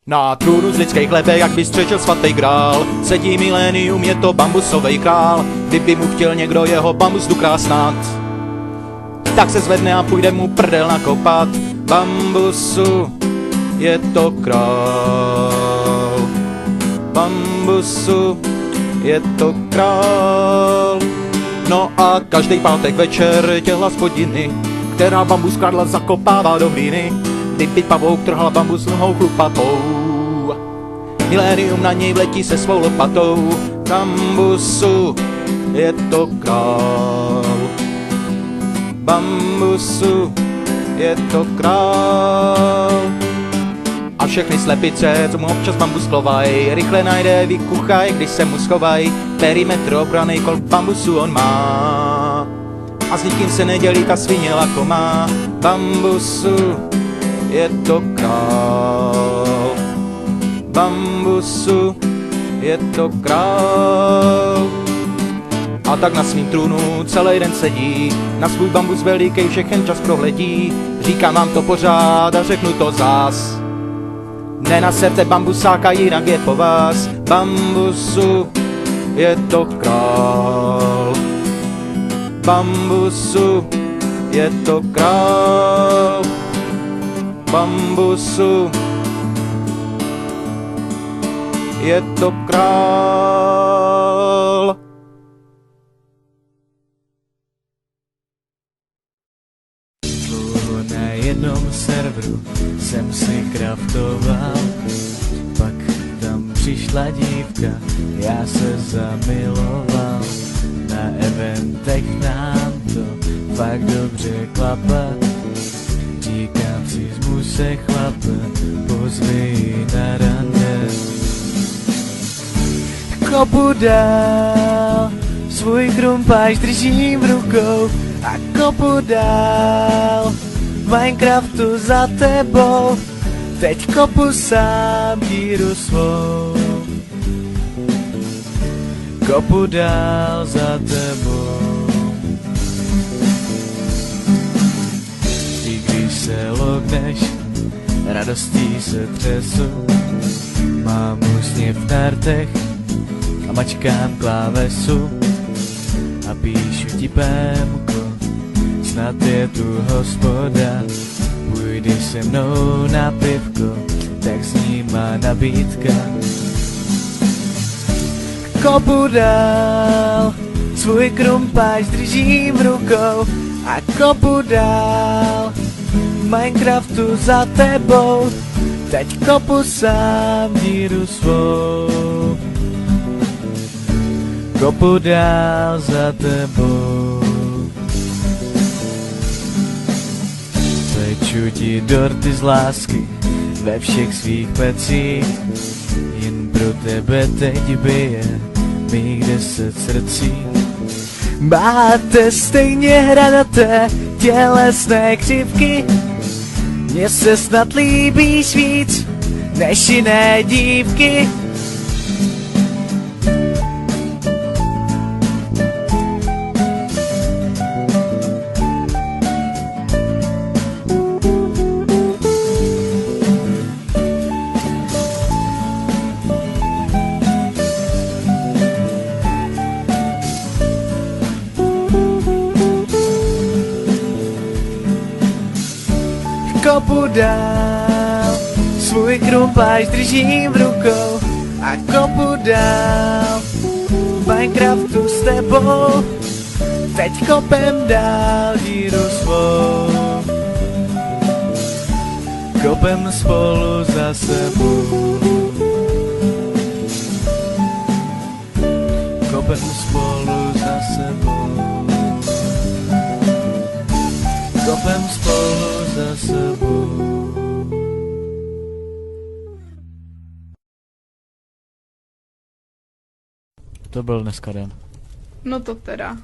Na trůnu z lidských lebek, jak by střečil svatý grál, sedí milénium, je to bambusovej král. Kdyby mu chtěl někdo jeho bambus dukrásnat, tak se zvedne a půjde mu prdel nakopat. Bambusu, je to král. Bambusu, je to král. No a každý pátek večer těhla spodiny, která bambus kradla, zakopává do hlíny. Kdyby pavouk trhal bambus nohou chlupatou, milénium na něj vletí se svou lopatou. Bambusu, je to král. Bambusu, je to král. A všechny slepice, co mu občas bambus klovaj, rychle najde, vykuchaj, když se mu schovaj. Perimetr obranej kol bambusu on má a s nikým se nedělí, ta svině lakomá. Bambusu, je to král. Bambusu, je to král. A tak na svým trůnu celý den sedí, na svůj bambus veliký všechen čas prohledí. Říkám vám to pořád a řeknu to zás, nenaserte bambusáka, jinak je po vás. Bambusu, je to král. Bambusu, je to král. Bambusu, je to král. Na jednom serveru jsem si kraftoval, pak tam přišla dívka, já se zamiloval. Na eventech nám to fakt dobře klape, říkám si, zmuž se chlape, pozvi na rande. Kopu dál, svůj krumpáč držím v rukou a kopu dál, v Minecraftu za tebou, teď kopu sám díru svou. Kopu dál za tebou. I když se logneš, radostí se třesu, mám úsměv na rtech a mačkám klávesu a píšu ti pémko, snad je tu hospoda, půjdeš se mnou na pivko, tak zní má nabídka. Kopu dál, svůj krumpáč držím v rukou a kopu dál, v Minecraftu za tebou, teď kopu sám díru svou. Kopu dál za tebou. Peču ti dorty z lásky ve všech svých pecích, jen pro tebe teď bije mých 10 srdcí. Máte stejně hranaté tělesné křivky, mně se snad líbíš víc než jiné dívky. Kopu dál, svůj krumpáč držím v rukou a kopu dál, v Minecraftu s tebou, teď kopem dál díru svou. Kopem spolu za sebou. Kopem spolu za sebou. Kopem spolu za sebou. To byl dneska den. No to teda.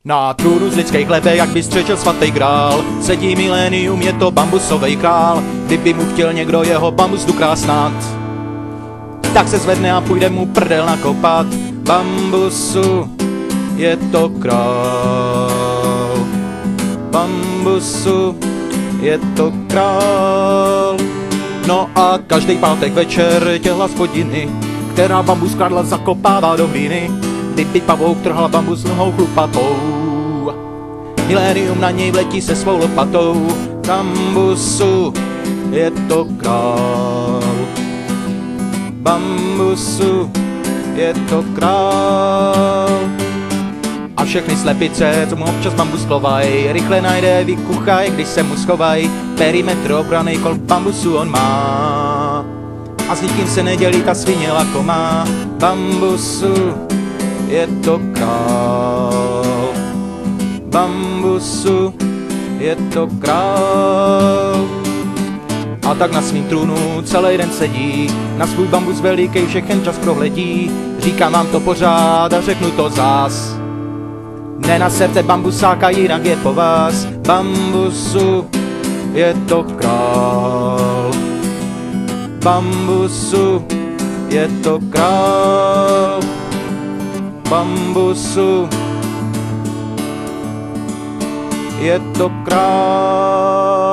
Na trůnu z lidských lebe, jak by střečil svatý král, sedí milénium, je to bambusovej král. Kdyby mu chtěl někdo jeho bambus dukrásnat, tak se zvedne a půjde mu prdel nakopat. Bambusu, je to král. Bambusu, je to král. No a každý pátek večer těhla spodiny, která bambus kladla, zakopává do hlíny. Kdyby pavouk trhal bambus nohou chlupatou, milénium na něj vletí se svou lopatou. Bambusu, je to král. Bambusu, je to král. A všechny slepice, co mu občas bambus klovaj, rychle najde, vykuchaj, když se mu schovaj. Perimetr obranej kol bambusu on má, a s nikým se nedělí, ta svině lakomá. Bambusu, je to král. Bambusu, je to král. A tak na svým trůnu celý den sedí, na svůj bambus veliký všechen čas prohledí. Říkám vám to pořád a řeknu to zás, nenaserte bambusáka, jinak je po vás. Bambusu, je to král. Bambusu, je to král. Bambusu, je to král.